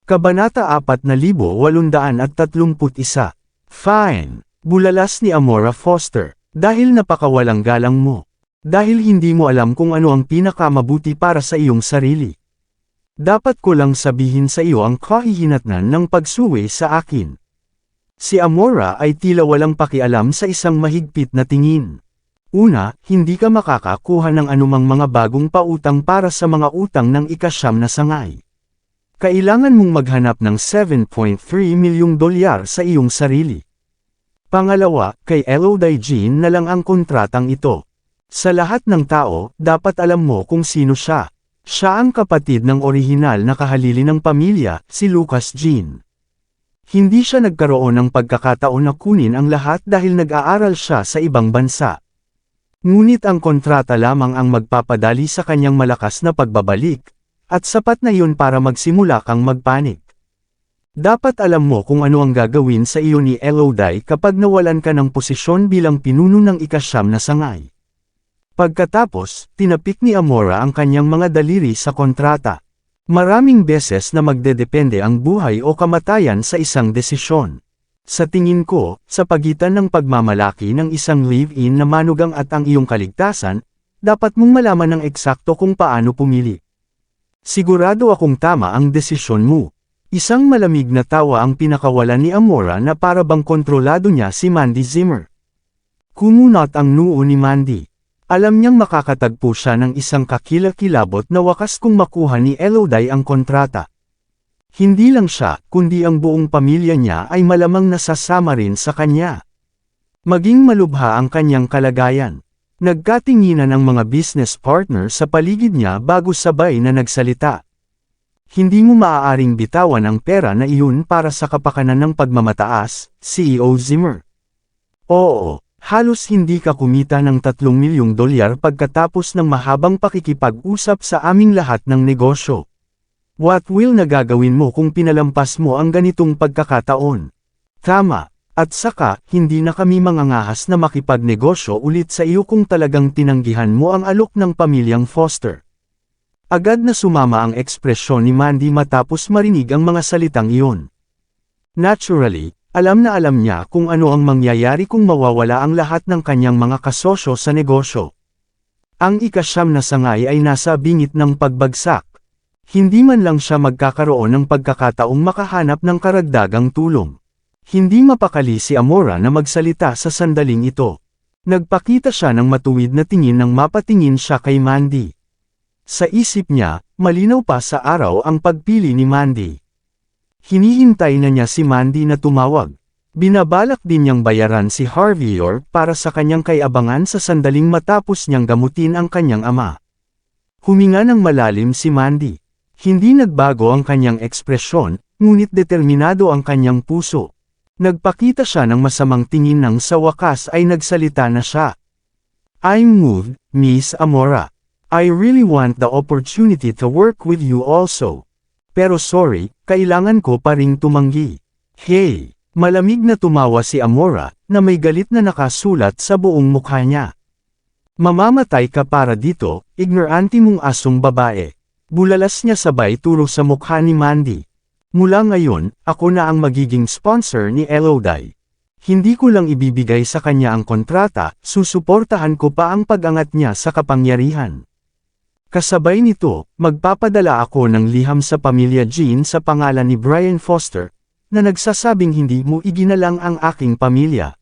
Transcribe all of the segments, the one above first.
Kabanata 4831. Fine. Bulalas ni Amora Foster. Dahil napakawalang galang mo. Dahil hindi mo alam kung ano ang pinakamabuti para sa iyong sarili. Dapat ko lang sabihin sa iyo ang kahihinatnan ng pagsuwi sa akin. Si Amora ay tila walang pakialam sa isang mahigpit na tingin. Una, hindi ka makakakuha ng anumang mga bagong pautang para sa mga utang ng ika-9 na sangay. Kailangan mong maghanap ng $7.3 milyong sa iyong sarili. Pangalawa, kay Elodie Jean na lang ang kontratang ito. Sa lahat ng tao, dapat alam mo kung sino siya. Siya ang kapatid ng orihinal na kahalili ng pamilya, si Lucas Jean. Hindi siya nagkaroon ng pagkakataon na kunin ang lahat dahil nag-aaral siya sa ibang bansa. Ngunit ang kontrata lamang ang magpapadali sa kanyang malakas na pagbabalik, at sapat na yun para magsimula kang magpanik. Dapat alam mo kung ano ang gagawin sa iyo ni Elodie kapag nawalan ka ng posisyon bilang pinuno ng ika-9 na sangay. Pagkatapos, tinapik ni Amora ang kanyang mga daliri sa kontrata. Maraming beses na magdedepende ang buhay o kamatayan sa isang desisyon. Sa tingin ko, sa pagitan ng pagmamalaki ng isang live-in na manugang at ang iyong kaligtasan, dapat mong malaman ng eksakto kung paano pumili. Sigurado akong tama ang desisyon mo. Isang malamig na tawa ang pinakawalan ni Amora na para bang kontrolado niya si Mandy Zimmer. Kumunot ang noo ni Mandy. Alam niyang makakatagpo siya ng isang kakilakilabot na wakas kung makuha ni Elodie ang kontrata. Hindi lang siya, kundi ang buong pamilya niya ay malamang nasasama rin sa kanya. Maging malubha ang kanyang kalagayan. Nagkatinginan ang mga business partner sa paligid niya bago sabay na nagsalita. Hindi mo maaaring bitawan ang pera na iyon para sa kapakanan ng pagmamataas, CEO Zimmer. Oo, halos hindi ka kumita ng $3 milyong pagkatapos ng mahabang pakikipag-usap sa aming lahat ng negosyo. What will na gagawin mo kung pinalampas mo ang ganitong pagkakataon? Tama, at saka, hindi na kami mangangahas na makipagnegosyo ulit sa iyo kung talagang tinanggihan mo ang alok ng pamilyang Foster. Agad na sumama ang ekspresyon ni Mandy matapos marinig ang mga salitang iyon. Naturally, alam na alam niya kung ano ang mangyayari kung mawawala ang lahat ng kanyang mga kasosyo sa negosyo. Ang ika-9 na sangay ay nasa bingit ng pagbagsak. Hindi man lang siya magkakaroon ng pagkakataong makahanap ng karagdagang tulong. Hindi mapakali si Amora na magsalita sa sandaling ito. Nagpakita siya ng matuwid na tingin nang mapatingin siya kay Mandy. Sa isip niya, malinaw pa sa araw ang pagpili ni Mandy. Hinihintay na niya si Mandy na tumawag. Binabalak din niyang bayaran si Harvey York para sa kanyang kayabangan sa sandaling matapos niyang gamutin ang kanyang ama. Huminga ng malalim si Mandy. Hindi nagbago ang kanyang ekspresyon, ngunit determinado ang kanyang puso. Nagpakita siya ng masamang tingin nang sa wakas ay nagsalita na siya. I'm moved, Miss Amora. I really want the opportunity to work with you also. Pero sorry, kailangan ko pa ring tumanggi. Hey! Malamig na tumawa si Amora, na may galit na nakasulat sa buong mukha niya. Mamamatay ka para dito, ignorante mong asong babae. Bulalas niya sabay turo sa mukha ni Mandy. Mula ngayon, ako na ang magiging sponsor ni Elodie. Hindi ko lang ibibigay sa kanya ang kontrata, susuportahan ko pa ang pag-angat niya sa kapangyarihan. Kasabay nito, magpapadala ako ng liham sa pamilya Jean sa pangalan ni Brian Foster, na nagsasabing hindi mo iginalang ang aking pamilya.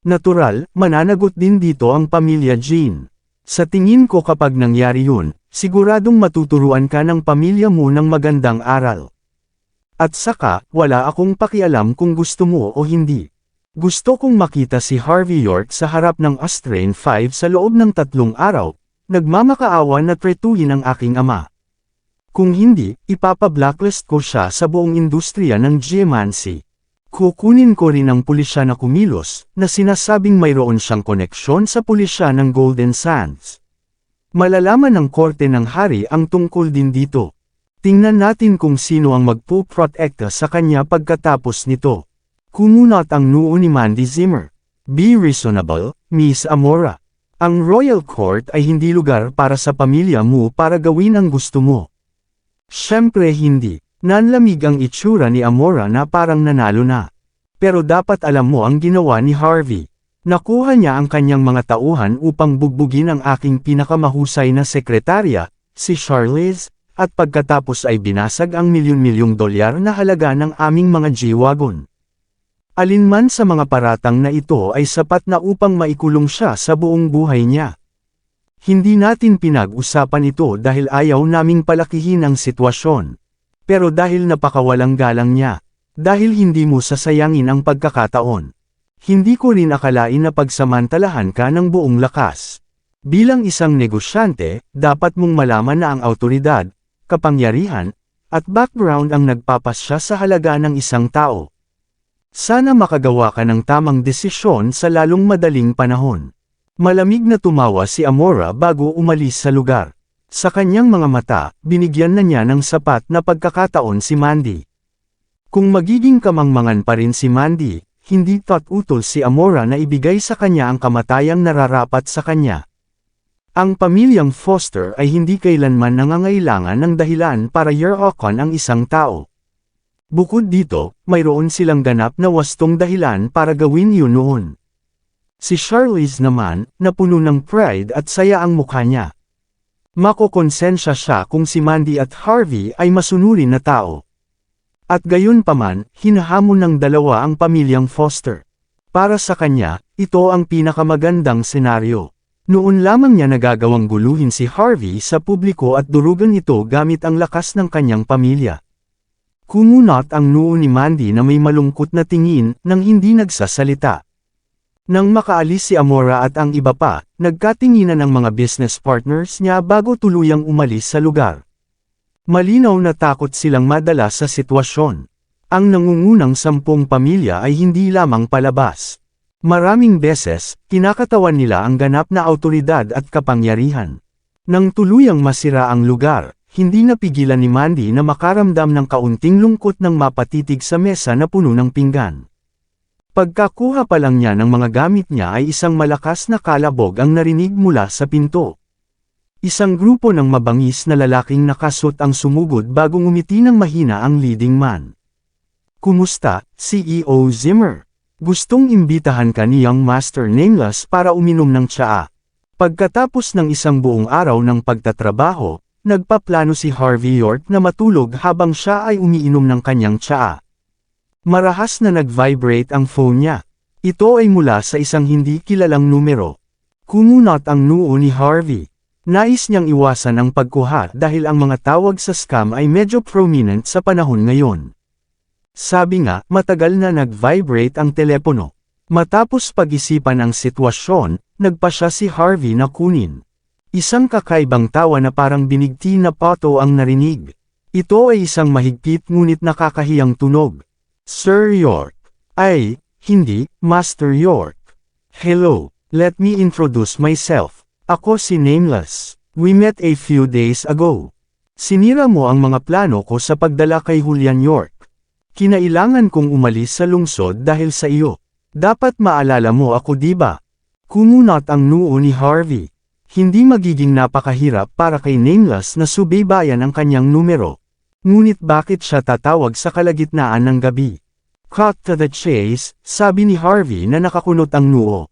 Natural, mananagot din dito ang pamilya Jean. Sa tingin ko kapag nangyari yun, siguradong matuturuan ka ng pamilya mo ng magandang aral. At saka, wala akong pakialam kung gusto mo o hindi. Gusto kong makita si Harvey York sa harap ng Australian 5 sa loob ng 3 araw, nagmamakaawa na tretuhin ang aking ama. Kung hindi, ipapa-blacklist ko siya sa buong industriya ng geomancy. Kukunin ko rin ang pulisya na kumilos, na sinasabing mayroon siyang koneksyon sa pulisya ng Golden Sands. Malalaman ng korte ng hari ang tungkol din dito. Tingnan natin kung sino ang magpo-protekta sa kanya pagkatapos nito. Kumunot ang noo ni Mandy Zimmer. Be reasonable, Miss Amora. Ang Royal Court ay hindi lugar para sa pamilya mo para gawin ang gusto mo. Siyempre hindi. Nanlamig ang itsura ni Amora na parang nanalo na. Pero dapat alam mo ang ginawa ni Harvey. Nakuha niya ang kanyang mga tauhan upang bugbugin ang aking pinakamahusay na sekretarya, si Charlize, at pagkatapos ay binasag ang milyon-milyong dolyar na halaga ng aming mga G-Wagon. Alinman sa mga paratang na ito ay sapat na upang maikulong siya sa buong buhay niya. Hindi natin pinag-usapan ito dahil ayaw naming palakihin ang sitwasyon. Pero dahil napakawalang galang niya, dahil hindi mo sasayangin ang pagkakataon. Hindi ko rin akalain na pagsamantalahan ka ng buong lakas. Bilang isang negosyante, dapat mong malaman na ang awtoridad, kapangyarihan, at background ang nagpapasya sa halaga ng isang tao. Sana makagawa ka ng tamang desisyon sa lalong madaling panahon. Malamig na tumawa si Amora bago umalis sa lugar. Sa kanyang mga mata, binigyan na niya ng sapat na pagkakataon si Mandy. Kung magiging kamangmangan pa rin si Mandy, hindi utol si Amora na ibigay sa kanya ang kamatayang nararapat sa kanya. Ang pamilyang Foster ay hindi kailanman nangangailangan ng dahilan para yarhokan ang isang tao. Bukod dito, mayroon silang ganap na wastong dahilan para gawin yun noon. Si Charlize naman, napuno ng pride at saya ang mukha niya. Makokonsensya siya kung si Mandy at Harvey ay masunurin na tao. At gayon paman, hinahamon ng dalawa ang pamilyang Foster. Para sa kanya, ito ang pinakamagandang senaryo. Noon lamang niya nagagawang guluhin si Harvey sa publiko at durugan ito gamit ang lakas ng kanyang pamilya. Kumunot ang noo ni Mandy na may malungkot na tingin nang hindi nagsasalita. Nang makaalis si Amora at ang iba pa, nagkatinginan ang mga business partners niya bago tuluyang umalis sa lugar. Malinaw na takot silang madala sa sitwasyon. Ang nangungunang 10 pamilya ay hindi lamang palabas. Maraming beses, kinakatawan nila ang ganap na awtoridad at kapangyarihan. Nang tuluyang masira ang lugar, hindi napigilan ni Mandy na makaramdam ng kaunting lungkot nang mapatitig sa mesa na puno ng pinggan. Pagkakuha pa lang niya ng mga gamit niya ay isang malakas na kalabog ang narinig mula sa pinto. Isang grupo ng mabangis na lalaking nakasuot ang sumugod bago ngumiti ng mahina ang leading man. Kumusta, CEO Zimmer? Gustong imbitahan ka ni Young Master Nameless para uminom ng tsaa. Pagkatapos ng isang buong araw ng pagtatrabaho, nagpaplano si Harvey York na matulog habang siya ay umiinom ng kanyang tsaa. Marahas na nag-vibrate ang phone niya. Ito ay mula sa isang hindi kilalang numero. Kumunot ang noo ni Harvey. Nais niyang iwasan ang pagkuha dahil ang mga tawag sa scam ay medyo prominent sa panahon ngayon. Sabi nga, matagal na nag-vibrate ang telepono. Matapos pag-isipan ang sitwasyon, nagpa siya si Harvey na kunin. Isang kakaibang tawa na parang binigti na pato ang narinig. Ito ay isang mahigpit ngunit nakakahiyang tunog. Sir York. Ay, hindi, Master York. Hello, let me introduce myself. Ako si Nameless. We met a few days ago. Sinira mo ang mga plano ko sa pagdala kay Julian York. Kinailangan kong umalis sa lungsod dahil sa iyo. Dapat maalala mo ako diba? Kumunot ang noo ni Harvey. Hindi magiging napakahirap para kay Nameless na subaybayan ang kanyang numero. Ngunit bakit siya tatawag sa kalagitnaan ng gabi? Cut to the chase, sabi ni Harvey na nakakunot ang noo.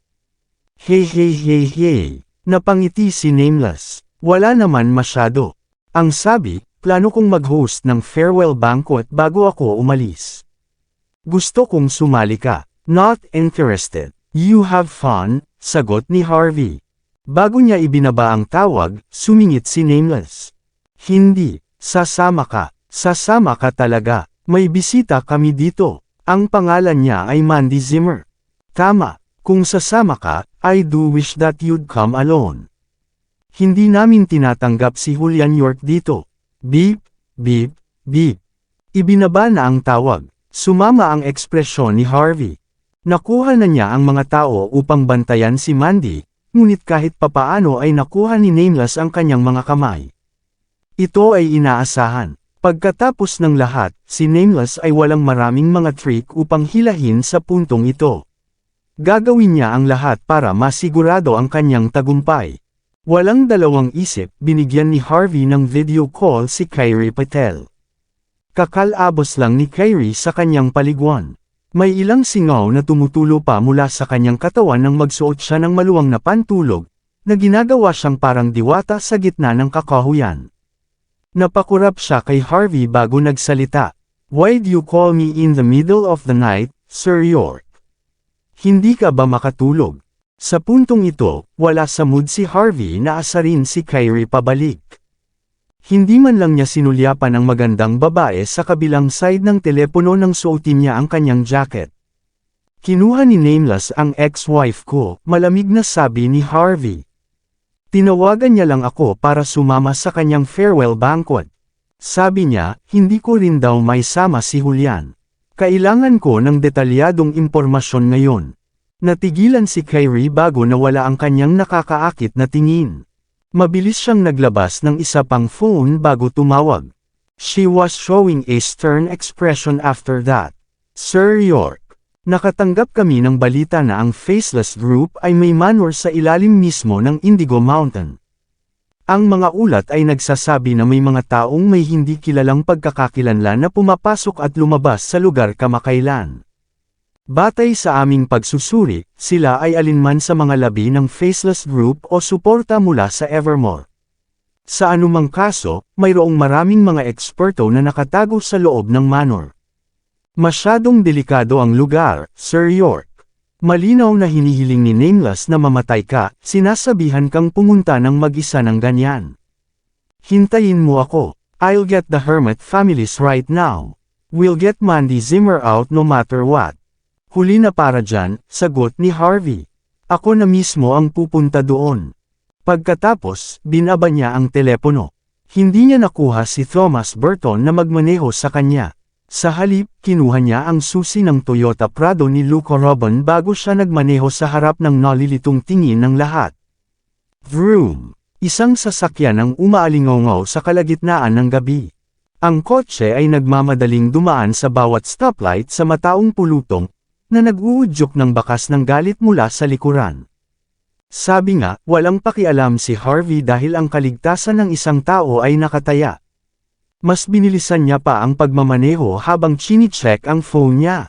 Hey hey hey hey, napangiti si Nameless. Wala naman masyado. Ang sabi, plano kong mag-host ng farewell banquet bago ako umalis. Gusto kong sumali ka. Not interested. You have fun, sagot ni Harvey. Bago niya ibinaba ang tawag, sumingit si Nameless. Hindi, sasama ka. Sasama ka talaga. May bisita kami dito. Ang pangalan niya ay Mandy Zimmer. Tama, kung sasama ka, I do wish that you'd come alone. Hindi namin tinatanggap si Julian York dito. Beep, beep, beep. Ibinaba na ang tawag. Sumama ang ekspresyon ni Harvey. Nakuha na niya ang mga tao upang bantayan si Mandy, ngunit kahit papaano ay nakuha ni Nameless ang kanyang mga kamay. Ito ay inaasahan. Pagkatapos ng lahat, si Nameless ay walang maraming mga trick upang hilahin sa puntong ito. Gagawin niya ang lahat para masigurado ang kanyang tagumpay. Walang dalawang isip, binigyan ni Harvey ng video call si Kyrie Patel. Kakalabos lang ni Kyrie sa kanyang paliguan. May ilang singaw na tumutulo pa mula sa kanyang katawan nang magsuot siya ng maluwang na pantulog, na ginagawa siyang parang diwata sa gitna ng kakahuyan. Napakurap siya kay Harvey bago nagsalita. "Why'd you call me in the middle of the night, Sir York? Hindi ka ba makatulog?" Sa puntong ito, wala sa mood si Harvey na asarin si Kyrie pabalik. Hindi man lang niya sinulyapan ang magandang babae sa kabilang side ng telepono nang suotin niya ang kanyang jacket. "Kinuha ni Nameless ang ex-wife ko," malamig na sabi ni Harvey. "Tinawagan niya lang ako para sumama sa kanyang farewell banquet. Sabi niya, hindi ko rin daw may sama si Julian. Kailangan ko ng detalyadong impormasyon ngayon." Natigilan si Kyrie bago nawala ang kanyang nakakaakit na tingin. Mabilis siyang naglabas ng isa pang phone bago tumawag. She was showing a stern expression after that. "Sir York, nakatanggap kami ng balita na ang Faceless Group ay may manor sa ilalim mismo ng Indigo Mountain. Ang mga ulat ay nagsasabi na may mga taong may hindi kilalang pagkakakilanlan na pumapasok at lumabas sa lugar kamakailan. Batay sa aming pagsusuri, sila ay alinman sa mga labi ng Faceless Group o suporta mula sa Evermore. Sa anumang kaso, mayroong maraming mga eksperto na nakatago sa loob ng manor. Masyadong delikado ang lugar, Sir York. Malinaw na hinihiling ni Nameless na mamatay ka, sinasabihan kang pumunta ng mag-isa ng ganyan. Hintayin mo ako. I'll get the Hermit families right now. We'll get Mandy Zimmer out no matter what." "Huli na para dyan," sagot ni Harvey. "Ako na mismo ang pupunta doon." Pagkatapos, binaba niya ang telepono. Hindi niya nakuha si Thomas Burton na magmaneho sa kanya. Sa halip, kinuha niya ang susi ng Toyota Prado ni Luke Robin bago siya nagmaneho sa harap ng nalilitong tingin ng lahat. Vroom! Isang sasakyan ang umaalingaw sa kalagitnaan ng gabi. Ang kotse ay nagmamadaling dumaan sa bawat stoplight sa mataong pulutong, na nag-uudyok ng bakas ng galit mula sa likuran. Sabi nga, walang pakialam si Harvey dahil ang kaligtasan ng isang tao ay nakataya. Mas binilisan niya pa ang pagmamaneho habang chini-check ang phone niya.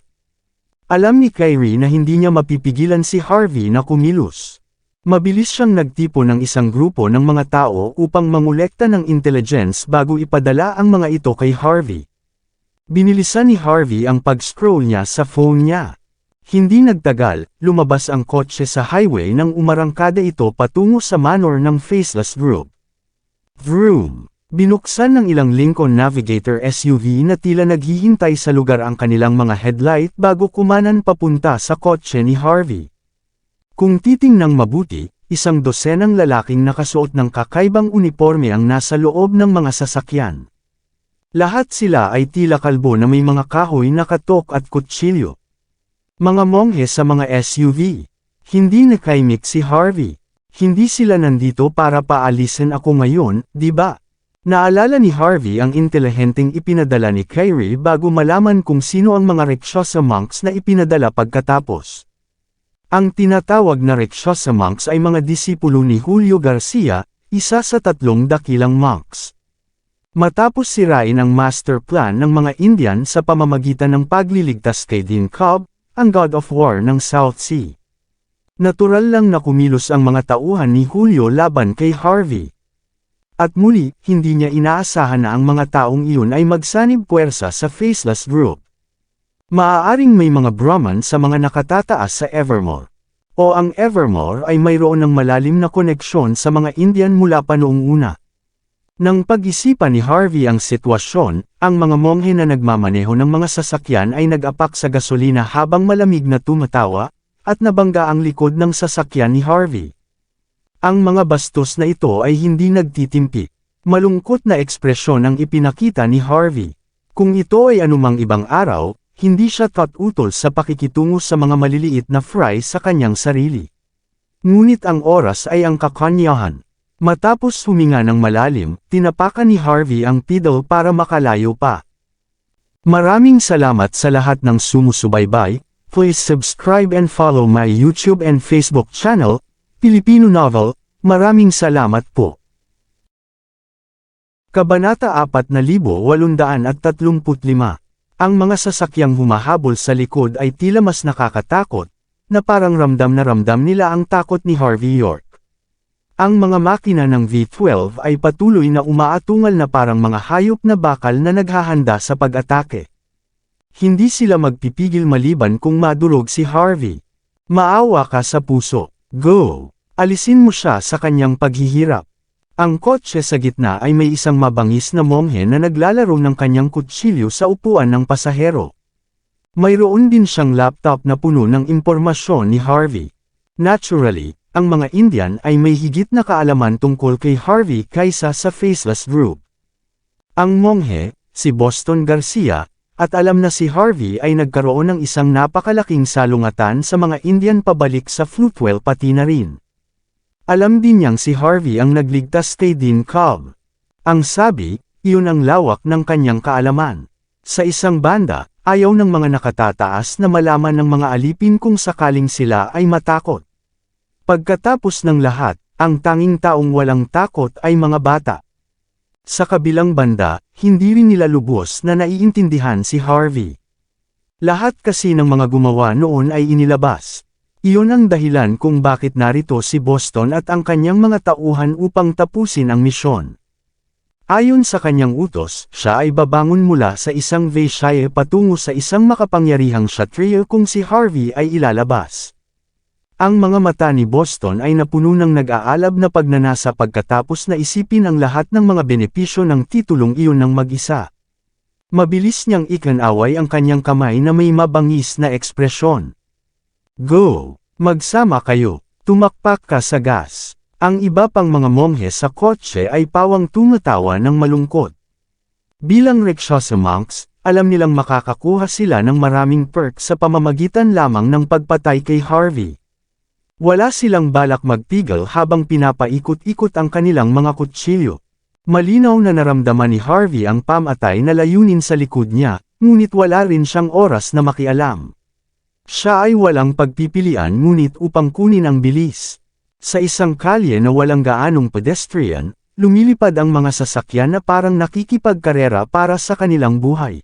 Alam ni Kyrie na hindi niya mapipigilan si Harvey na kumilos. Mabilis siyang nagtipo ng isang grupo ng mga tao upang mangolekta ng intelligence bago ipadala ang mga ito kay Harvey. Binilisan ni Harvey ang pag-scroll niya sa phone niya. Hindi nagtagal, lumabas ang kotse sa highway nang umarangkada ito patungo sa manor ng Faceless Group. Vroom! Binuksan ng ilang Lincoln Navigator SUV na tila naghihintay sa lugar ang kanilang mga headlight bago kumanan papunta sa kotse ni Harvey. Kung titingnang mabuti, isang dosenang lalaking nakasuot ng kakaibang uniforme ang nasa loob ng mga sasakyan. Lahat sila ay tila kalbo na may mga kahoy na katok at kutsilyo. Mga monghe sa mga SUV. Hindi nakaimik si Harvey. Hindi sila nandito para paalisin ako ngayon, di ba? Naalala ni Harvey ang intelihenteng ipinadala ni Kyrie bago malaman kung sino ang mga Rakshasa monks na ipinadala pagkatapos. Ang tinatawag na Rakshasa monks ay mga disipulo ni Julio Garcia, isa sa 3 dakilang monks. Matapos sirain ang master plan ng mga Indian sa pamamagitan ng pagliligtas kay Dean Cobb, ang God of War ng South Sea. Natural lang na kumilos ang mga tauhan ni Julio laban kay Harvey. At muli, hindi niya inaasahan na ang mga taong iyon ay magsanib puwersa sa Faceless Group. Maaaring may mga Brahman sa mga nakatataas sa Evermore. O ang Evermore ay mayroon ng malalim na koneksyon sa mga Indian mula pa noong una. Nang pag-isipan ni Harvey ang sitwasyon, ang mga monghe na nagmamaneho ng mga sasakyan ay nag-apak sa gasolina habang malamig na tumatawa, at nabangga ang likod ng sasakyan ni Harvey. Ang mga bastos na ito ay hindi nagtitimpi. Malungkot na ekspresyon ang ipinakita ni Harvey. Kung ito ay anumang ibang araw, hindi siya utol sa pakikitungo sa mga maliliit na fry sa kanyang sarili. Ngunit ang oras ay ang kakanyahan. Matapos huminga ng malalim, tinapakan ni Harvey ang pedal para makalayo pa. Maraming salamat sa lahat ng sumusubaybay. Please subscribe and follow my YouTube and Facebook channel, Filipino Novel. Maraming salamat po. Kabanata 4835. Ang mga sasakyang humahabol sa likod ay tila mas nakakatakot, na parang ramdam na ramdam nila ang takot ni Harvey York. Ang mga makina ng V-12 ay patuloy na umaatungal na parang mga hayop na bakal na naghahanda sa pag-atake. Hindi sila magpipigil maliban kung madurog si Harvey. Maawa ka sa puso. Go! Alisin mo siya sa kanyang paghihirap. Ang kotse sa gitna ay may isang mabangis na monghe na naglalaro ng kanyang kutsilyo sa upuan ng pasahero. Mayroon din siyang laptop na puno ng impormasyon ni Harvey. Naturally, ang mga Indian ay may higit na kaalaman tungkol kay Harvey kaysa sa faceless group. Ang monghe, si Boston Garcia, at alam na si Harvey ay nagkaroon ng isang napakalaking salungatan sa mga Indian pabalik sa Floatwell pati na rin. Alam din niyang si Harvey ang nagligtas kay Dean Cobb. Ang sabi, iyon ang lawak ng kanyang kaalaman. Sa isang banda, ayaw ng mga nakatataas na malaman ng mga alipin kung sakaling sila ay matakot. Pagkatapos ng lahat, ang tanging taong walang takot ay mga bata. Sa kabilang banda, hindi rin nila lubos na naiintindihan si Harvey. Lahat kasi ng mga gumawa noon ay inilabas. Iyon ang dahilan kung bakit narito si Boston at ang kanyang mga tauhan upang tapusin ang misyon. Ayon sa kanyang utos, siya ay babangon mula sa isang Vaishya patungo sa isang makapangyarihang Kshatriya kung si Harvey ay ilalabas. Ang mga mata ni Boston ay napuno ng nag-aalab na pagnanasa pagkatapos na isipin ang lahat ng mga benepisyo ng titulong iyon ng mag-isa. Mabilis niyang ikanaway ang kanyang kamay na may mabangis na ekspresyon. Go! Magsama kayo. Tumakpak ka sa gas. Ang iba pang mga monghe sa kotse ay pawang tumatawa ng malungkot. Bilang Rakshasa monks, alam nilang makakakuha sila ng maraming perk sa pamamagitan lamang ng pagpatay kay Harvey. Wala silang balak magpigil habang pinapaikot-ikot ang kanilang mga kutsilyo. Malinaw na naramdaman ni Harvey ang pamatay na layunin sa likod niya, ngunit wala rin siyang oras na makialam. Siya ay walang pagpipilian ngunit upang kunin ang bilis. Sa isang kalye na walang gaanong pedestrian, lumilipad ang mga sasakyan na parang nakikipagkarera para sa kanilang buhay.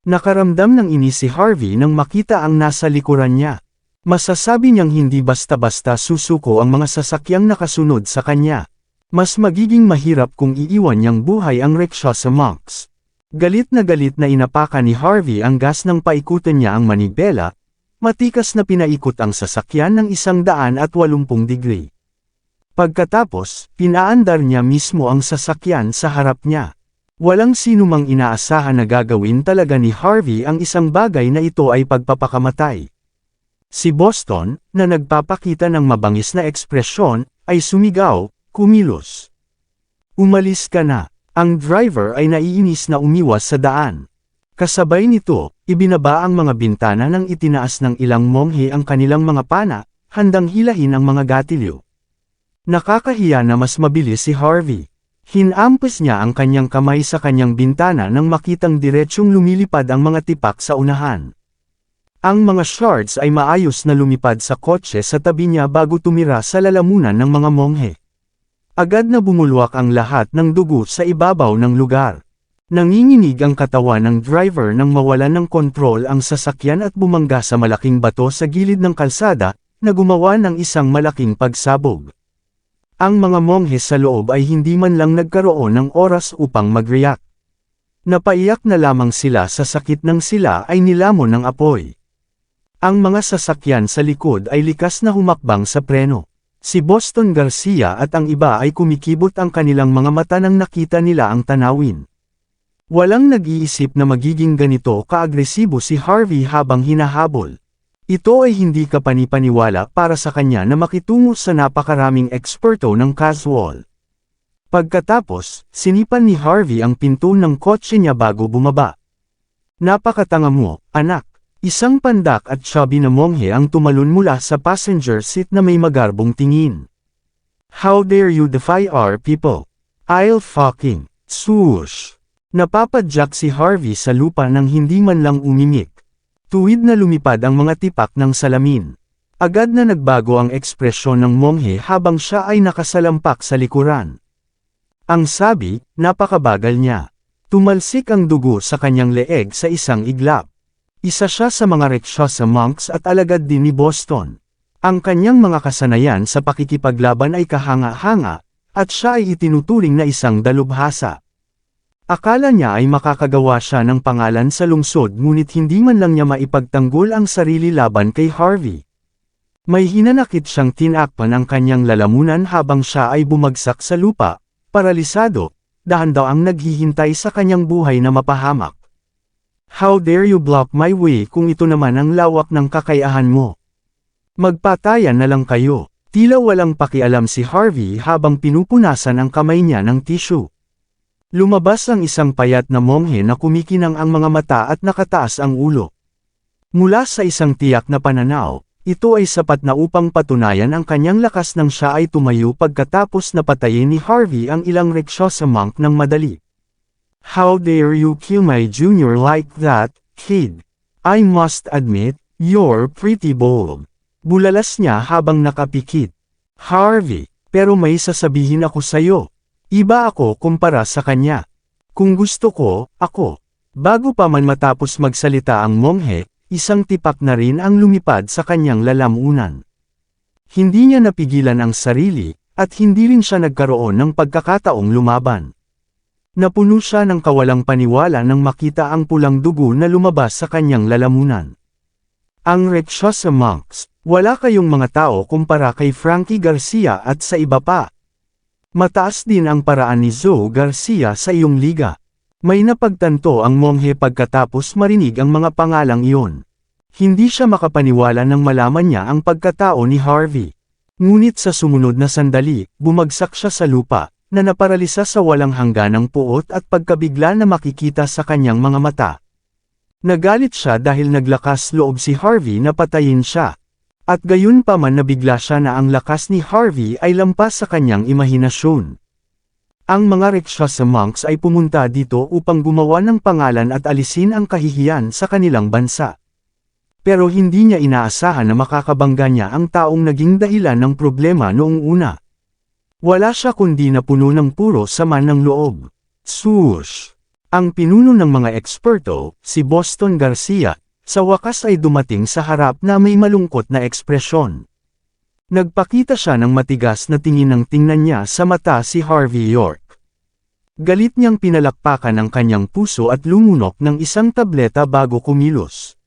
Nakaramdam ng inis si Harvey nang makita ang nasa likuran niya. Masasabi niyang hindi basta-basta susuko ang mga sasakyang nakasunod sa kanya. Mas magiging mahirap kung iiwan niyang buhay ang Rakshasa monks. Galit na inapakan ni Harvey ang gas nang paikutin niya ang manibela. Matikas na pinaikot ang sasakyan ng 180 degree. Pagkatapos, pinaandar niya mismo ang sasakyan sa harap niya. Walang sinumang inaasahan na gagawin talaga ni Harvey ang isang bagay na ito ay pagpapakamatay. Si Boston, na nagpapakita ng mabangis na ekspresyon, ay sumigaw, kumilos. Umalis ka na. Ang driver ay naiinis na umiwas sa daan. Kasabay nito, ibinaba ang mga bintana nang itinaas ng ilang monghe ang kanilang mga pana, handang hilahin ang mga gatilyo. Nakakahiya na mas mabilis si Harvey. Hinampas niya ang kanyang kamay sa kanyang bintana nang makitang diretsyong lumilipad ang mga tipak sa unahan. Ang mga shards ay maayos na lumipad sa kotse sa tabi niya bago tumira sa lalamunan ng mga monghe. Agad na bumulwak ang lahat ng dugo sa ibabaw ng lugar. Nanginginig ang katawan ng driver nang mawalan ng kontrol ang sasakyan at bumangga sa malaking bato sa gilid ng kalsada, na gumawa ng isang malaking pagsabog. Ang mga monghe sa loob ay hindi man lang nagkaroon ng oras upang mag-react. Napaiyak na lamang sila sa sakit nang sila ay nilamon ng apoy. Ang mga sasakyan sa likod ay likas na humakbang sa preno. Si Boston Garcia at ang iba ay kumikibot ang kanilang mga mata nang nakita nila ang tanawin. Walang nag-iisip na magiging ganito kaagresibo si Harvey habang hinahabol. Ito ay hindi kapani-paniwala para sa kanya na makitungo sa napakaraming eksperto ng casual. Pagkatapos, sinipan ni Harvey ang pinto ng kotse niya bago bumaba. Napakatanga mo, anak. Isang pandak at chubby na monghe ang tumalon mula sa passenger seat na may magarbong tingin. How dare you defy our people? I'll fucking swoosh. Napapadyak si Harvey sa lupa nang hindi man lang umingik. Tuwid na lumipad ang mga tipak ng salamin. Agad na nagbago ang ekspresyon ng monghe habang siya ay nakasalampak sa likuran. Ang sabi, napakabagal niya. Tumalsik ang dugo sa kanyang leeg sa isang iglap. Isa siya sa mga Rakshasa monks at alagad din ni Boston. Ang kanyang mga kasanayan sa pakikipaglaban ay kahanga-hanga, at siya ay itinuturing na isang dalubhasa. Akala niya ay makakagawa siya ng pangalan sa lungsod ngunit hindi man lang niya maipagtanggol ang sarili laban kay Harvey. May hinanakit siyang tinakpan ang kanyang lalamunan habang siya ay bumagsak sa lupa, paralisado, dahan daw ang naghihintay sa kanyang buhay na mapahamak. How dare you block my way kung ito naman ang lawak ng kakayahan mo? Magpatayan na lang kayo. Tila walang pakialam si Harvey habang pinupunasan ang kamay niya ng tissue. Lumabas ang isang payat na monghe na kumikinang ang mga mata at nakataas ang ulo. Mula sa isang tiyak na pananaw, ito ay sapat na upang patunayan ang kanyang lakas nang siya ay tumayo pagkatapos na patayin ni Harvey ang ilang Rakshasa monk ng madali. How dare you kill my junior like that, kid? I must admit, you're pretty bold. Bulalas niya habang nakapikit. Harvey, pero may sasabihin ako sa'yo. Iba ako kumpara sa kanya. Kung gusto ko, ako. Bago pa man matapos magsalita ang monghe, isang tipak na rin ang lumipad sa kanyang lalamunan. Hindi niya napigilan ang sarili, at hindi rin siya nagkaroon ng pagkakataong lumaban. Napuno siya ng kawalang paniwala nang makita ang pulang dugo na lumabas sa kanyang lalamunan. Ang Rakshasa monks, wala kayong mga tao kumpara kay Frankie Garcia at sa iba pa. Mataas din ang paraan ni Zoe Garcia sa iyong liga. May napagtanto ang monghe pagkatapos marinig ang mga pangalang iyon. Hindi siya makapaniwala nang malaman niya ang pagkatao ni Harvey. Ngunit sa sumunod na sandali, bumagsak siya sa lupa, na naparalisa sa walang hangganang puot at pagkabigla na makikita sa kanyang mga mata. Nagalit siya dahil naglakas loob si Harvey na patayin siya. At gayon pa man nabigla siya na ang lakas ni Harvey ay lampas sa kanyang imahinasyon. Ang mga Rakshasa monks ay pumunta dito upang gumawa ng pangalan at alisin ang kahihiyan sa kanilang bansa. Pero hindi niya inaasahan na makakabangga niya ang taong naging dahilan ng problema noong una. Wala siya kundi napuno ng puro sama ng loob. Swoosh! Ang pinuno ng mga eksperto, si Boston Garcia, sa wakas ay dumating sa harap na may malungkot na ekspresyon. Nagpakita siya ng matigas na tingin nang tingnan niya sa mata si Harvey York. Galit niyang pinalakpakan ang kanyang puso at lumunok ng isang tableta bago kumilos.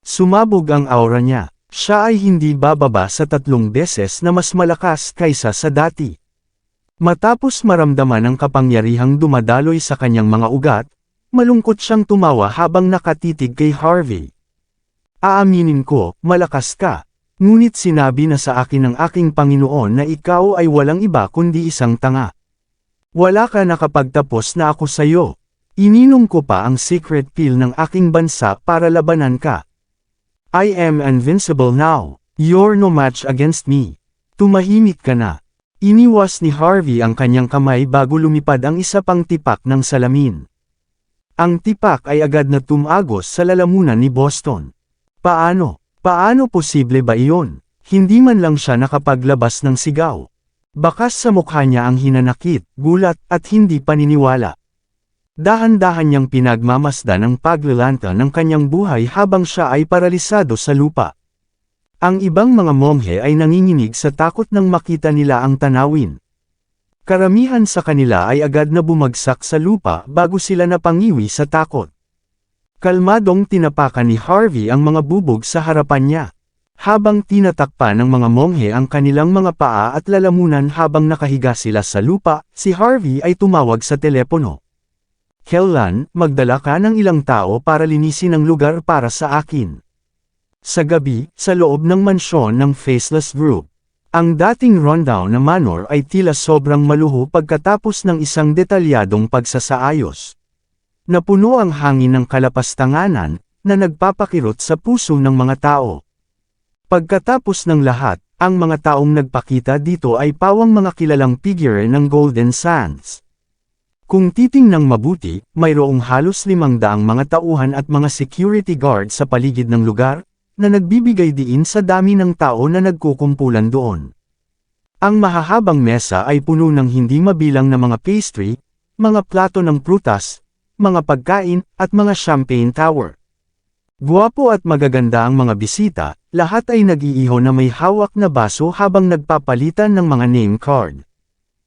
Sumabog ang aura niya. Siya ay hindi bababa sa 3 beses na mas malakas kaysa sa dati. Matapos maramdaman ang kapangyarihang dumadaloy sa kanyang mga ugat, malungkot siyang tumawa habang nakatitig kay Harvey. Aaminin ko, malakas ka. Ngunit sinabi na sa akin ng aking Panginoon na ikaw ay walang iba kundi isang tanga. Wala ka nakapagtapos na ako sayo. Ininom ko pa ang secret pill ng aking bansa para labanan ka. I am invincible now. You're no match against me. Tumahimik ka na. Iniwas ni Harvey ang kanyang kamay bago lumipad ang isa pang tipak ng salamin. Ang tipak ay agad na tumagos sa lalamunan ni Boston. Paano? Paano posible ba iyon? Hindi man lang siya nakapaglabas ng sigaw. Bakas sa mukha niya ang hinanakit, gulat, at hindi paniniwala. Dahan-dahan niyang pinagmamasdan ang paglalanta ng kanyang buhay habang siya ay paralisado sa lupa. Ang ibang mga monghe ay nanginginig sa takot nang makita nila ang tanawin. Karamihan sa kanila ay agad na bumagsak sa lupa bago sila napangiwi sa takot. Kalmadong tinapakan ni Harvey ang mga bubog sa harapan niya. Habang tinatakpan ng mga monghe ang kanilang mga paa at lalamunan habang nakahiga sila sa lupa, si Harvey ay tumawag sa telepono. Kailan, magdala ka ng ilang tao para linisin ang lugar para sa akin. Sa gabi, sa loob ng mansyon ng Faceless Group, ang dating rundown na manor ay tila sobrang maluho pagkatapos ng isang detalyadong pagsasaayos. Napuno ang hangin ng kalapastanganan, na nagpapakirot sa puso ng mga tao. Pagkatapos ng lahat, ang mga taong nagpakita dito ay pawang mga kilalang figure ng Golden Sands. Kung titingnang mabuti, mayroong halos 500 mga tauhan at mga security guard sa paligid ng lugar, na nagbibigay diin sa dami ng tao na nagkukumpulan doon. Ang mahahabang mesa ay puno ng hindi mabilang na mga pastry, mga plato ng prutas, mga pagkain, at mga champagne tower. Guwapo at magaganda ang mga bisita, lahat ay nag-iiho na may hawak na baso habang nagpapalitan ng mga name card.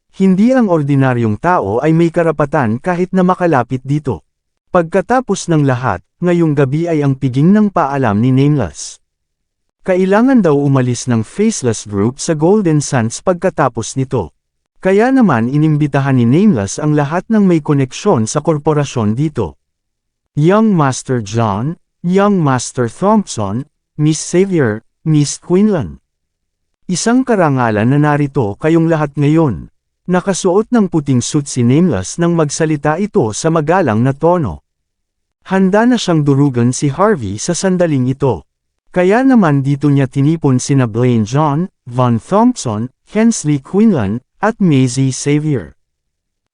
Hindi ang ordinaryong tao ay may karapatan kahit na makalapit dito. Pagkatapos ng lahat, ngayong gabi ay ang piging ng paalam ni Nameless. Kailangan daw umalis ng Faceless Group sa Golden Sands pagkatapos nito. Kaya naman inimbitahan ni Nameless ang lahat ng may koneksyon sa korporasyon dito. Young Master John, Young Master Thompson, Miss Xavier, Miss Quinlan. Isang karangalan na narito kayong lahat ngayon. Nakasuot ng puting suit si Nameless nang magsalita ito sa magalang na tono. Handa na siyang durugan si Harvey sa sandaling ito. Kaya naman dito niya tinipon sina Blaine John, Von Thompson, Hensley Quinlan, at Maisie Xavier.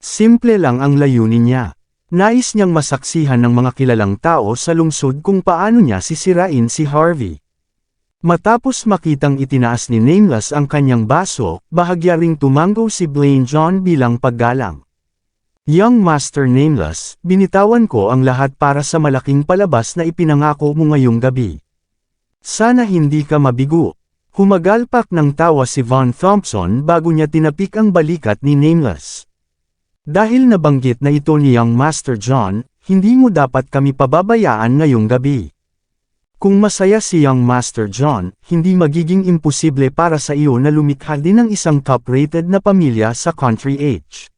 Simple lang ang layunin niya. Nais niyang masaksihan ng mga kilalang tao sa lungsod kung paano niya sisirain si Harvey. Matapos makitang itinaas ni Nameless ang kanyang baso, bahagya ring tumango si Blaine John bilang paggalang. Young Master Nameless, binitawan ko ang lahat para sa malaking palabas na ipinangako mo ngayong gabi. Sana hindi ka mabigo. Humagalpak ng tawa si Von Thompson bago niya tinapik ang balikat ni Nameless. Dahil nabanggit na ito ni Young Master John, hindi mo dapat kami pababayaan ngayong gabi. Kung masaya si Young Master John, hindi magiging imposible para sa iyo na lumikha din ng isang top-rated na pamilya sa Country Age.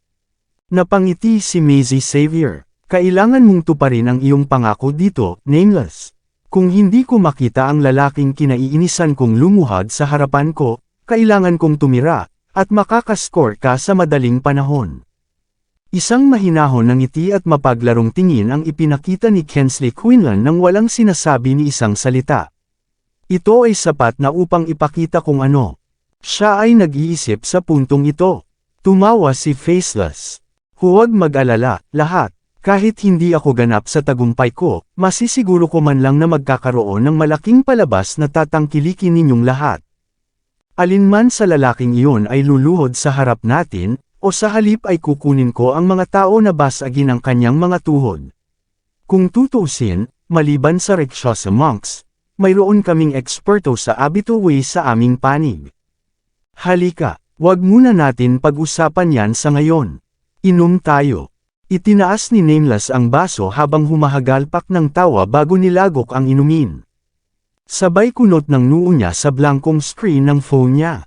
Napangiti si Maisie Xavier. Kailangan mong tuparin ang iyong pangako dito, Nameless. Kung hindi ko makita ang lalaking kinaiinisan kong lumuhad sa harapan ko, kailangan kong tumira, at makakascore ka sa madaling panahon. Isang mahinahon ng ngiti at mapaglarong tingin ang ipinakita ni Hensley Quinlan nang walang sinasabi ni isang salita. Ito ay sapat na upang ipakita kung ano. Siya ay nag-iisip sa puntong ito. Tumawa si Faceless. Huwag mag-alala, lahat. Kahit hindi ako ganap sa tagumpay ko, masisiguro ko man lang na magkakaroon ng malaking palabas na tatangkilikin ninyong lahat. Alinman sa lalaking iyon ay luluhod sa harap natin, o sa halip ay kukunin ko ang mga tao na basagin ang kanyang mga tuhod. Kung tutusin, maliban sa Rakshasa monks, mayroon kaming eksperto sa habitué sa aming panig. Halika, wag muna natin pag-usapan yan sa ngayon. Inom tayo. Itinaas ni Nameless ang baso habang humahagalpak ng tawa bago nilagok ang inumin. Sabay kunot ng noo niya sa blankong screen ng phone niya.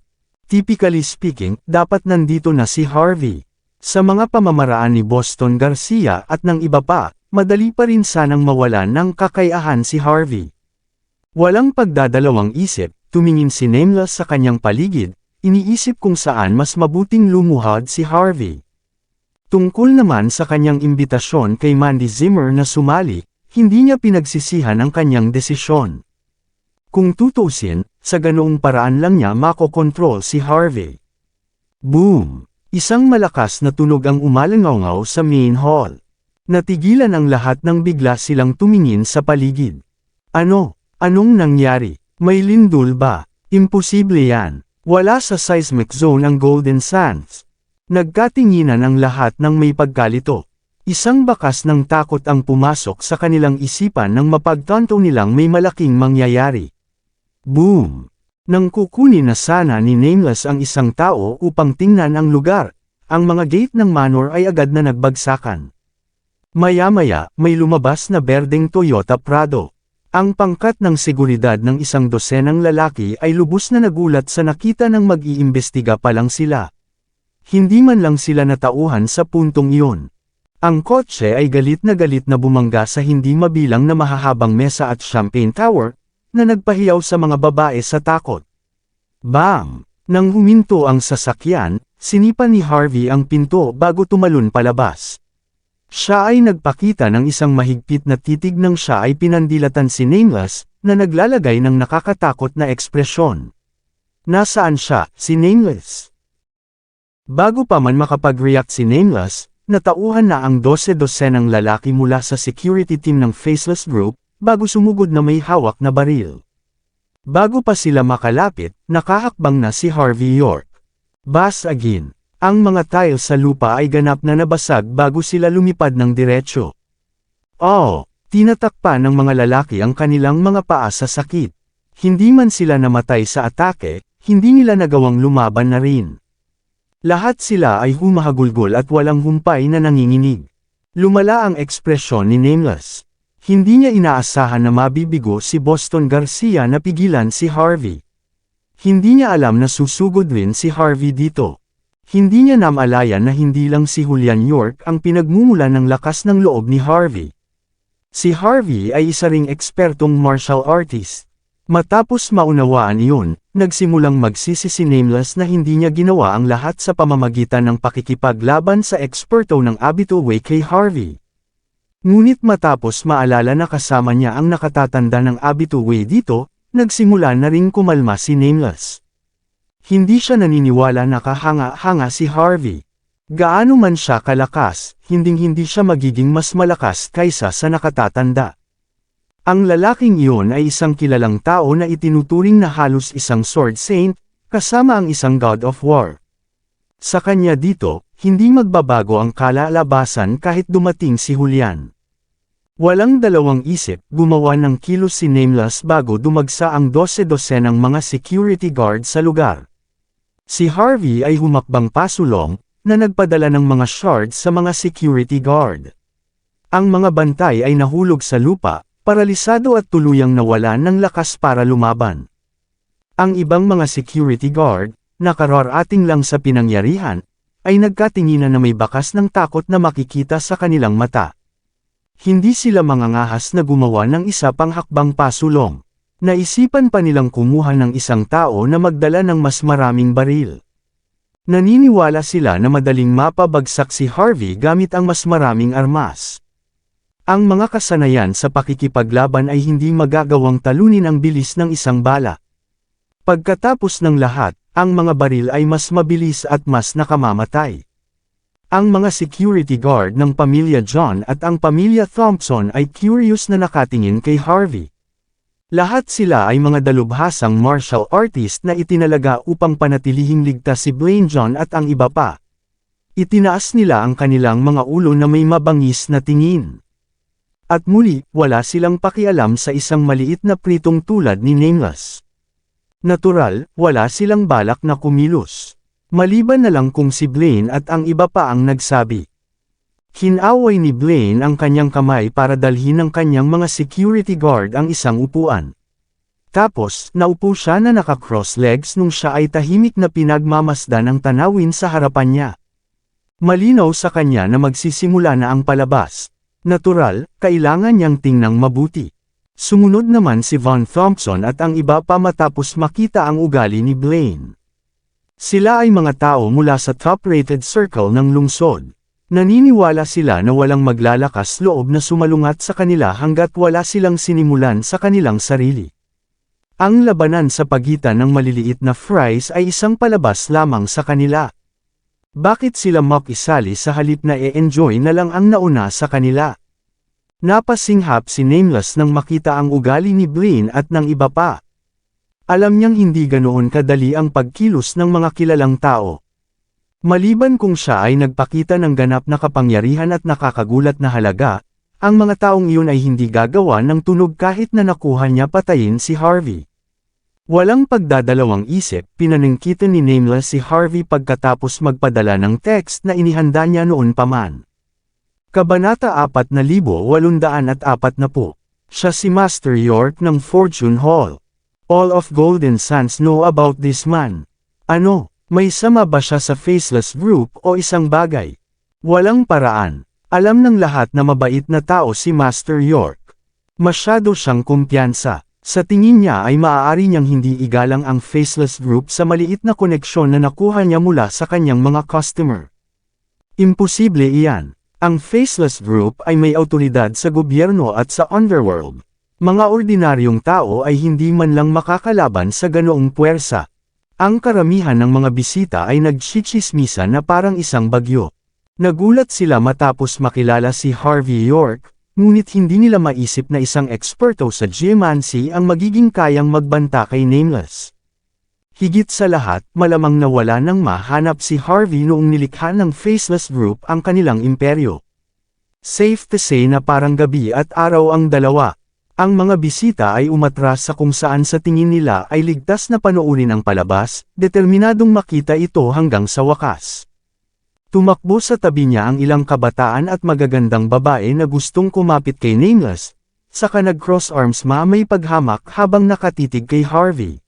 Typically speaking, dapat nandito na si Harvey. Sa mga pamamaraan ni Boston Garcia at ng iba pa, madali pa rin sanang mawalan ng kakayahan si Harvey. Walang pagdadalawang isip, tumingin si Nameless sa kanyang paligid, iniisip kung saan mas mabuting lumuhad si Harvey. Tungkol naman sa kanyang imbitasyon kay Mandy Zimmer na sumali, hindi niya pinagsisihan ang kanyang desisyon. Kung tutusin, sa ganoong paraan lang niya makokontrol si Harvey. Boom! Isang malakas na tunog ang umalangaw sa main hall. Natigilan ang lahat nang bigla silang tumingin sa paligid. Ano? Anong nangyari? May lindol ba? Imposible yan. Wala sa seismic zone ang Golden Sands. Nagkatinginan ang lahat ng may pagkalito. Isang bakas ng takot ang pumasok sa kanilang isipan nang mapagtanto nilang may malaking mangyayari. Boom! Nang kukunin na sana ni Nameless ang isang tao upang tingnan ang lugar, ang mga gate ng manor ay agad na nagbagsakan. Maya-maya, may lumabas na berdeng Toyota Prado. Ang pangkat ng seguridad ng isang dosenang lalaki ay lubos na nagulat sa nakita ng mag-iimbestiga pa lang sila. Hindi man lang sila natauhan sa puntong iyon. Ang kotse ay galit na bumangga sa hindi mabilang na mahahabang mesa at champagne tower, na nagpahiyaw sa mga babae sa takot. Bang! Nang huminto ang sasakyan, sinipan ni Harvey ang pinto bago tumalon palabas. Siya ay nagpakita ng isang mahigpit na titig nang siya ay pinandilatan si Nameless, na naglalagay ng nakakatakot na ekspresyon. Nasaan siya, si Nameless? Bago pa man makapag-react si Nameless, natauhan na ang 12-dosenang lalaki mula sa security team ng Faceless Group, bago sumugod na may hawak na baril. Bago pa sila makalapit, nakahakbang na si Harvey York. Basagin. Ang mga tile sa lupa ay ganap na nabasag bago sila lumipad ng diretsyo. Oh, tinatakpan ng mga lalaki ang kanilang mga paa sa sakit. Hindi man sila namatay sa atake, hindi nila nagawang lumaban na rin. Lahat sila ay humahagulgol at walang humpay na nanginginig. Lumala ang ekspresyon ni Nameless. Hindi niya inaasahan na mabibigo si Boston Garcia na pigilan si Harvey. Hindi niya alam na susugod rin si Harvey dito. Hindi niya namalayan na hindi lang si Julian York ang pinagmumulan ng lakas ng loob ni Harvey. Si Harvey ay isa ring ekspertong martial artist. Matapos maunawaan iyon, nagsimulang magsisi si Nameless na hindi niya ginawa ang lahat sa pamamagitan ng pakikipaglaban sa eksperto ng Abituway kay Harvey. Ngunit matapos maalala na kasama niya ang nakatatanda ng Abituway dito, nagsimula na ring kumalma si Nameless. Hindi siya naniniwala na kahanga-hanga si Harvey. Gaano man siya kalakas, hinding-hindi siya magiging mas malakas kaysa sa nakatatanda. Ang lalaking iyon ay isang kilalang tao na itinuturing na halos isang sword saint, kasama ang isang god of war. Sa kanya dito, hindi magbabago ang kalalabasan kahit dumating si Julian. Walang dalawang isip, gumawa ng kilos si Nameless bago dumagsa ang 12-dosenang mga security guard sa lugar. Si Harvey ay humakbang pasulong, na nagpadala ng mga shards sa mga security guard. Ang mga bantay ay nahulog sa lupa, paralisado at tuluyang nawalan ng lakas para lumaban. Ang ibang mga security guard, nakararating lang sa pinangyarihan, ay nagkatinginan na may bakas ng takot na makikita sa kanilang mata. Hindi sila mangangahas na gumawa ng isa pang hakbang pasulong. Naisipan pa nilang kumuha ng isang tao na magdala ng mas maraming baril. Naniniwala sila na madaling mapabagsak si Harvey gamit ang mas maraming armas. Ang mga kasanayan sa pakikipaglaban ay hindi magagawang talunin ang bilis ng isang bala. Pagkatapos ng lahat, ang mga baril ay mas mabilis at mas nakamamatay. Ang mga security guard ng pamilya John at ang pamilya Thompson ay curious na nakatingin kay Harvey. Lahat sila ay mga dalubhasang martial artist na itinalaga upang panatilihing ligtas si Blaine John at ang iba pa. Itinaas nila ang kanilang mga ulo na may mabangis na tingin. At muli, wala silang pakialam sa isang maliit na pritong tulad ni Nameless. Natural, wala silang balak na kumilos. Maliban na lang kung si Blaine at ang iba pa ang nagsabi. Hinaway ni Blaine ang kanyang kamay para dalhin ng kanyang mga security guard ang isang upuan. Tapos, naupo siya na naka-cross legs nung siya ay tahimik na pinagmamasdan ang tanawin sa harapan niya. Malinaw sa kanya na magsisimula na ang palabas. Natural, kailangan niyang tingnang mabuti. Sumunod naman si Von Thompson at ang iba pa matapos makita ang ugali ni Blaine. Sila ay mga tao mula sa top-rated circle ng lungsod. Naniniwala sila na walang maglalakas loob na sumalungat sa kanila hanggat wala silang sinimulan sa kanilang sarili. Ang labanan sa pagitan ng maliliit na fries ay isang palabas lamang sa kanila. Bakit sila makisali sa halip na e-enjoy na lang ang nauna sa kanila? Napasinghap si Nameless nang makita ang ugali ni Blaine at ng iba pa. Alam niyang hindi ganoon kadali ang pagkilos ng mga kilalang tao. Maliban kung siya ay nagpakita ng ganap na kapangyarihan at nakakagulat na halaga, ang mga taong iyon ay hindi gagawa ng tunog kahit na nakuha niya patayin si Harvey. Walang pagdadalawang isip, pinaningkitan ni Nameless si Harvey pagkatapos magpadala ng text na inihanda niya noon pa man. Kabanata 4840. Siya si Master York ng Fortune Hall. All of Golden Sands know about this man. Ano? May sama ba siya sa faceless group o isang bagay? Walang paraan. Alam ng lahat na mabait na tao si Master York. Masyado siyang kumpiyansa. Sa tingin niya ay maaari niyang hindi igalang ang faceless group sa maliit na koneksyon na nakuha niya mula sa kanyang mga customer. Imposible iyan. Ang faceless group ay may awtoridad sa gobyerno at sa underworld. Mga ordinaryong tao ay hindi man lang makakalaban sa ganoong puwersa. Ang karamihan ng mga bisita ay nagchichismisa na parang isang bagyo. Nagulat sila matapos makilala si Harvey York, ngunit hindi nila maisip na isang eksperto sa geomancy ang magiging kayang magbanta kay Nameless. Higit sa lahat, malamang na wala nang mahanap si Harvey noong nilikha ng Faceless Group ang kanilang imperyo. Safe to say na parang gabi at araw ang dalawa. Ang mga bisita ay umatras sa kung saan sa tingin nila ay ligtas na panoorin ang palabas, determinadong makita ito hanggang sa wakas. Tumakbo sa tabi niya ang ilang kabataan at magagandang babae na gustong kumapit kay Nameless, saka nag-cross arms may paghamak habang nakatitig kay Harvey.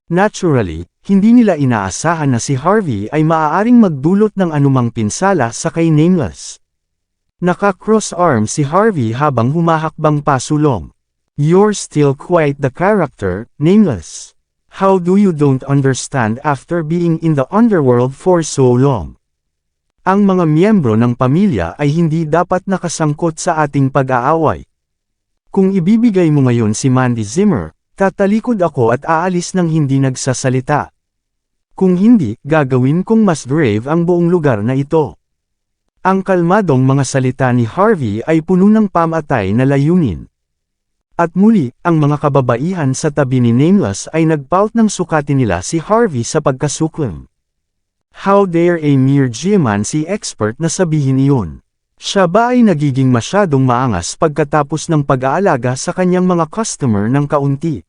Naturally, hindi nila inaasahan na si Harvey ay maaaring magdulot ng anumang pinsala sa kay Nameless. Naka-cross arms si Harvey habang humahakbang pasulong. You're still quite the character, Nameless. How do you don't understand after being in the underworld for so long? Ang mga miyembro ng pamilya ay hindi dapat nakasangkot sa ating pag-aaway. Kung ibibigay mo ngayon si Mandy Zimmer, tatalikod ako at aalis ng hindi nagsasalita. Kung hindi, gagawin kong mas grave ang buong lugar na ito. Ang kalmadong mga salita ni Harvey ay puno ng pamatay na layunin. At muli, ang mga kababaihan sa tabi ni Nameless ay nagpaut ng sukatin nila si Harvey sa pagkasuklam. How dare a mere geomancy expert na sabihin iyon? Siya ba ay nagiging masyadong maangas pagkatapos ng pag-aalaga sa kanyang mga customer ng kaunti?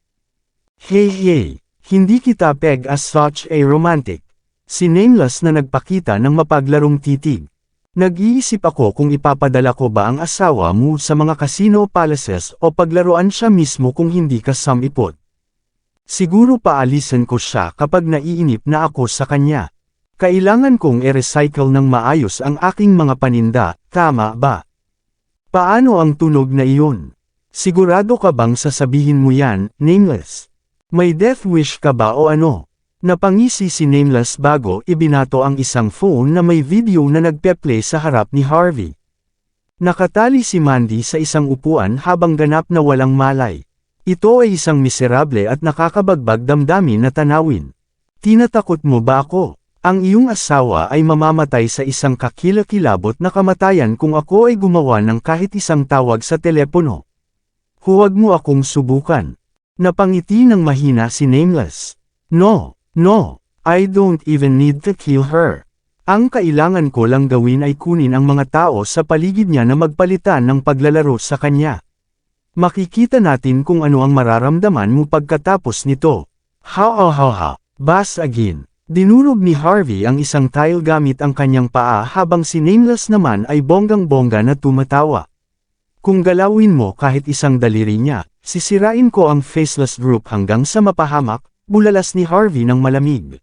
Hey, hindi kita peg as such a romantic. Si Nameless na nagpakita ng mapaglarong titig. Nag-iisip ako kung ipapadala ko ba ang asawa mo sa mga casino palaces o paglaruan siya mismo kung hindi ka samipot. Siguro paalisan ko siya kapag naiinip na ako sa kanya. Kailangan kong i-recycle ng maayos ang aking mga paninda, tama ba? Paano ang tunog na iyon? Sigurado ka bang sasabihin mo yan, Nameless? May death wish ka ba o ano? Napangisi si Nameless bago ibinato ang isang phone na may video na nagpe-play sa harap ni Harvey. Nakatali si Mandy sa isang upuan habang ganap na walang malay. Ito ay isang miserable at nakakabagbag damdamin na tanawin. Tinatakot mo ba ako? Ang iyong asawa ay mamamatay sa isang kakilakilabot na kamatayan kung ako ay gumawa ng kahit isang tawag sa telepono. Huwag mo akong subukan. Napangiti ng mahina si Nameless. No, I don't even need to kill her. Ang kailangan ko lang gawin ay kunin ang mga tao sa paligid niya na magpalitan ng paglalaro sa kanya. Makikita natin kung ano ang mararamdaman mo pagkatapos nito. Ha. Bass again. Dinurog ni Harvey ang isang tile gamit ang kanyang paa habang si Nameless naman ay bonggang-bongga na tumatawa. Kung galawin mo kahit isang daliri niya, sisirain ko ang Faceless Group hanggang sa mapahamak, bulalas ni Harvey ng malamig.